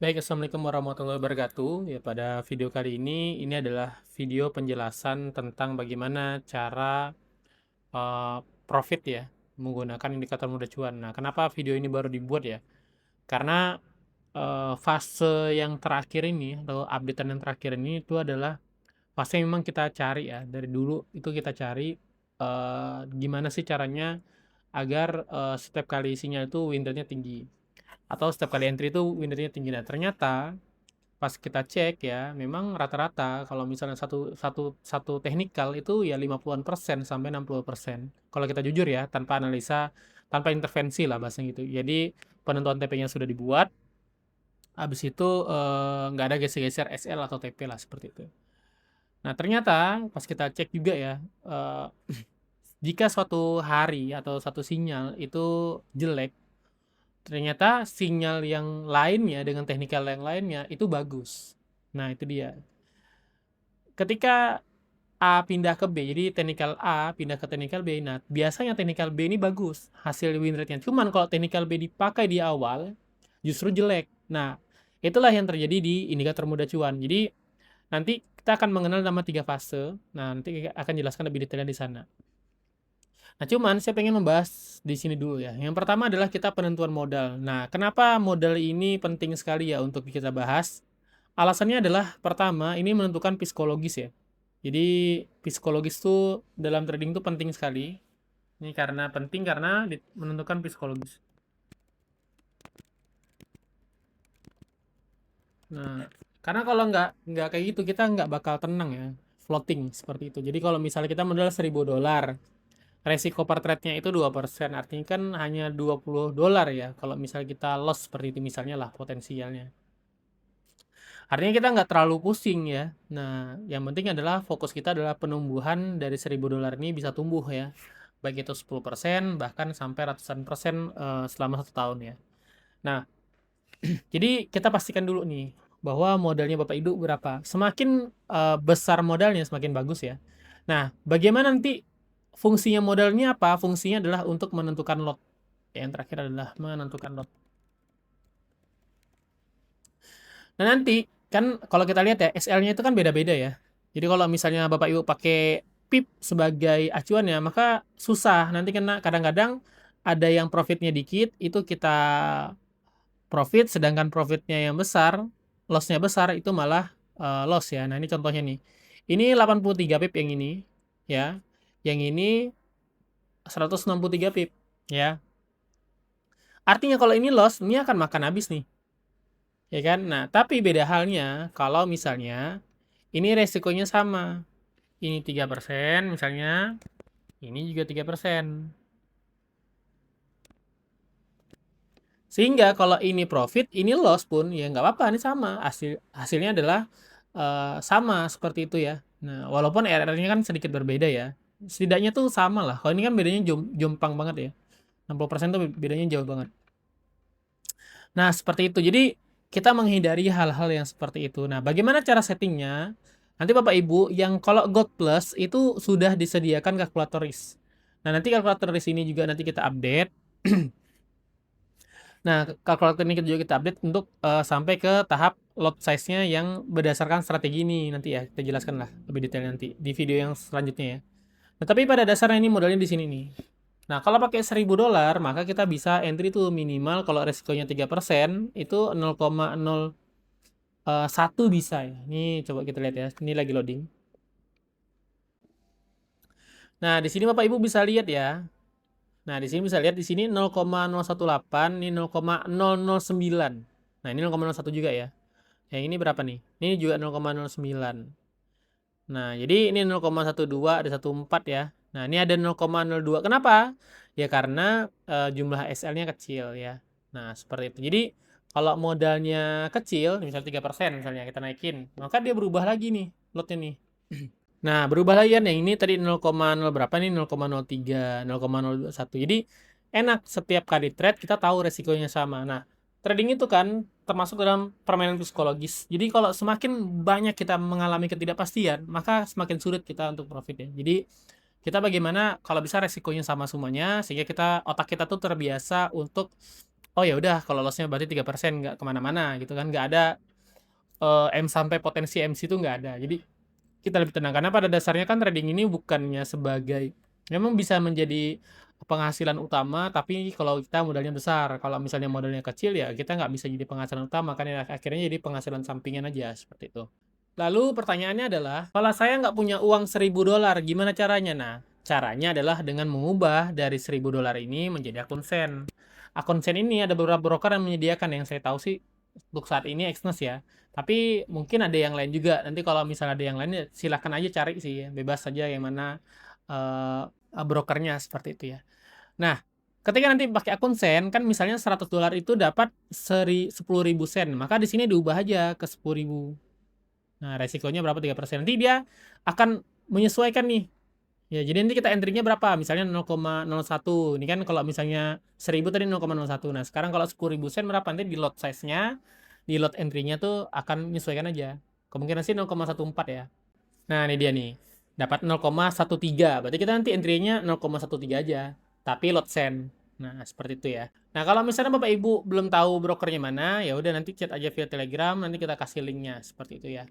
Baik, Assalamualaikum warahmatullahi wabarakatuh. Ya, pada video kali ini adalah video penjelasan tentang bagaimana cara eh, profit ya, menggunakan indikator mudah cuan. Nah, kenapa video ini baru dibuat ya? Karena fase yang terakhir ini, atau updatean yang terakhir ini itu adalah fase yang memang kita cari ya. Dari dulu itu kita cari gimana sih caranya agar setiap kali sinyal itu win rate-nya tinggi. Atau setiap kali entry itu win rate-nya tinggi. Nah, ternyata pas kita cek ya, memang rata-rata kalau misalnya satu satu satu teknikal itu ya 50-an persen sampai 60%. Kalau kita jujur ya, tanpa analisa, tanpa intervensi lah bahasanya gitu. Jadi penentuan TP-nya sudah dibuat, habis itu nggak ada geser-geser SL atau TP lah seperti itu. Nah, ternyata pas kita cek juga ya, eh, jika suatu hari atau satu sinyal itu jelek, ternyata sinyal yang lainnya dengan teknikal yang lainnya itu bagus. Nah, itu dia. Ketika A pindah ke B, jadi teknikal A pindah ke teknikal B. Nah, biasanya teknikal B ini bagus hasil win rate-nya. Cuman kalau teknikal B dipakai di awal, justru jelek. Nah, itulah yang terjadi di indikator mudah cuan. Jadi, nanti kita akan mengenal nama 3 fase. Nah, nanti akan jelaskan lebih detailnya di sana. Nah, cuman saya pengen membahas di sini dulu ya. Yang pertama adalah kita penentuan modal. Nah, kenapa modal ini penting sekali ya untuk kita bahas? Alasannya adalah pertama, ini menentukan psikologis ya. Jadi psikologis tuh dalam trading tuh penting sekali. Ini karena penting karena menentukan psikologis. Nah, karena kalau nggak kayak gitu kita nggak bakal tenang ya, floating seperti itu. Jadi kalau misalnya kita modal $1.000, resiko per trade-nya itu 2%, artinya kan hanya $20 ya. Kalau misalnya kita loss seperti itu misalnya lah potensialnya. Artinya kita nggak terlalu pusing ya. Nah, yang penting adalah fokus kita adalah penumbuhan dari $1.000 ini bisa tumbuh ya. Baik itu 10%, bahkan sampai ratusan persen selama 1 tahun ya. Nah, jadi kita pastikan dulu nih, bahwa modalnya Bapak Ibu berapa. Semakin besar modalnya, semakin bagus ya. Nah, bagaimana nanti fungsinya modalnya apa? Fungsinya adalah untuk menentukan lot. Yang terakhir adalah menentukan lot. Nah, nanti kan kalau kita lihat ya SL-nya itu kan beda-beda ya. Jadi kalau misalnya Bapak Ibu pakai PIP sebagai acuannya, maka susah. Nanti kena kadang-kadang ada yang profitnya dikit, itu kita profit, sedangkan profitnya yang besar, loss-nya besar, itu malah loss ya. Nah, ini contohnya nih. Ini 83 pip yang ini ya. Yang ini 163 pip ya. Artinya kalau ini loss, ini akan makan habis nih. Ya kan? Nah, tapi beda halnya kalau misalnya ini resikonya sama. Ini 3% misalnya, ini juga 3%. Sehingga kalau ini profit, ini loss pun ya nggak apa-apa, ini sama. Hasilnya adalah sama seperti itu ya. Nah, walaupun RR-nya kan sedikit berbeda ya. Setidaknya tuh sama lah. Kalau ini kan bedanya jompang banget ya. 60% tuh bedanya jauh banget. Nah, seperti itu. Jadi, kita menghindari hal-hal yang seperti itu. Nah, bagaimana cara settingnya? Nanti Bapak Ibu, yang kalau Gold Plus itu sudah disediakan kalkulator risk. Nah, nanti kalkulator risk ini juga nanti kita update. Nah, kalkulator ini juga kita update untuk sampai ke tahap lot size-nya yang berdasarkan strategi ini nanti ya. Kita jelaskan lah lebih detail nanti di video yang selanjutnya ya. Nah, tapi pada dasarnya ini modalnya di sini nih. Nah, kalau pakai $1.000, maka kita bisa entry tuh minimal kalau resikonya 3%, itu 0,01 bisa ya. Ini coba kita lihat ya. Ini lagi loading. Nah, di sini Bapak Ibu bisa lihat ya. Nah, di sini bisa lihat di sini 0,018, ini 0,009. Nah, ini 0,01 juga ya. Yang ini berapa nih? Ini juga 0,09. Nah, jadi ini 0,12, ada 14 ya. Nah, ini ada 0,02. Kenapa? Ya karena jumlah SL-nya kecil ya. Nah, seperti itu. Jadi, kalau modalnya kecil, misalnya 3% misalnya kita naikin, maka dia berubah lagi nih lotnya nih. Nah, berubah lagi kan yang ini tadi 0,0 berapa nih? 0,03, 0,021. Jadi, enak setiap kali trade kita tahu resikonya sama. Nah, trading itu kan termasuk dalam permainan psikologis. Jadi, kalau semakin banyak kita mengalami ketidakpastian, maka semakin sulit kita untuk profit ya. Jadi, kita bagaimana kalau bisa resikonya sama semuanya sehingga kita otak kita tuh terbiasa untuk oh ya udah kalau loss-nya berarti 3%, nggak kemana-mana gitu kan, nggak ada sampai potensi MC itu nggak ada. Jadi kita lebih tenang karena pada dasarnya kan trading ini bukannya sebagai memang bisa menjadi penghasilan utama, tapi kalau kita modalnya besar. Kalau misalnya modalnya kecil ya kita nggak bisa jadi penghasilan utama kan ya, akhirnya jadi penghasilan sampingan aja seperti itu. Lalu pertanyaannya adalah, kalau saya nggak punya uang $1.000, gimana caranya? Nah, caranya adalah dengan mengubah dari $1.000 ini menjadi akun sen. Akun sen ini ada beberapa broker yang menyediakan, yang saya tahu sih untuk saat ini Exness ya. Tapi mungkin ada yang lain juga. Nanti kalau misalnya ada yang lain ya silahkan aja cari sih ya. Bebas saja yang mana brokernya seperti itu ya. Nah, ketika nanti pakai akun sen kan misalnya $100 itu dapat 10.000 sen. Maka di sini diubah aja ke 10.000. Nah, resikonya berapa? 3%. Nanti dia akan menyesuaikan nih. Ya, jadi nanti kita entry-nya berapa? Misalnya 0,01. Ini kan kalau misalnya 1000 tadi 0,01. Nah, sekarang kalau 10.000 sen berapa? Nanti di lot size-nya, di lot entry-nya tuh akan menyesuaikan aja. Kemungkinan sih 0,14 ya. Nah, ini dia nih. Dapat 0,13. Berarti kita nanti entry-nya 0,13 aja. Tapi lot sen. Nah, seperti itu ya. Nah, kalau misalnya Bapak Ibu belum tahu brokernya mana, ya udah nanti chat aja via Telegram, nanti kita kasih linknya. Seperti itu ya.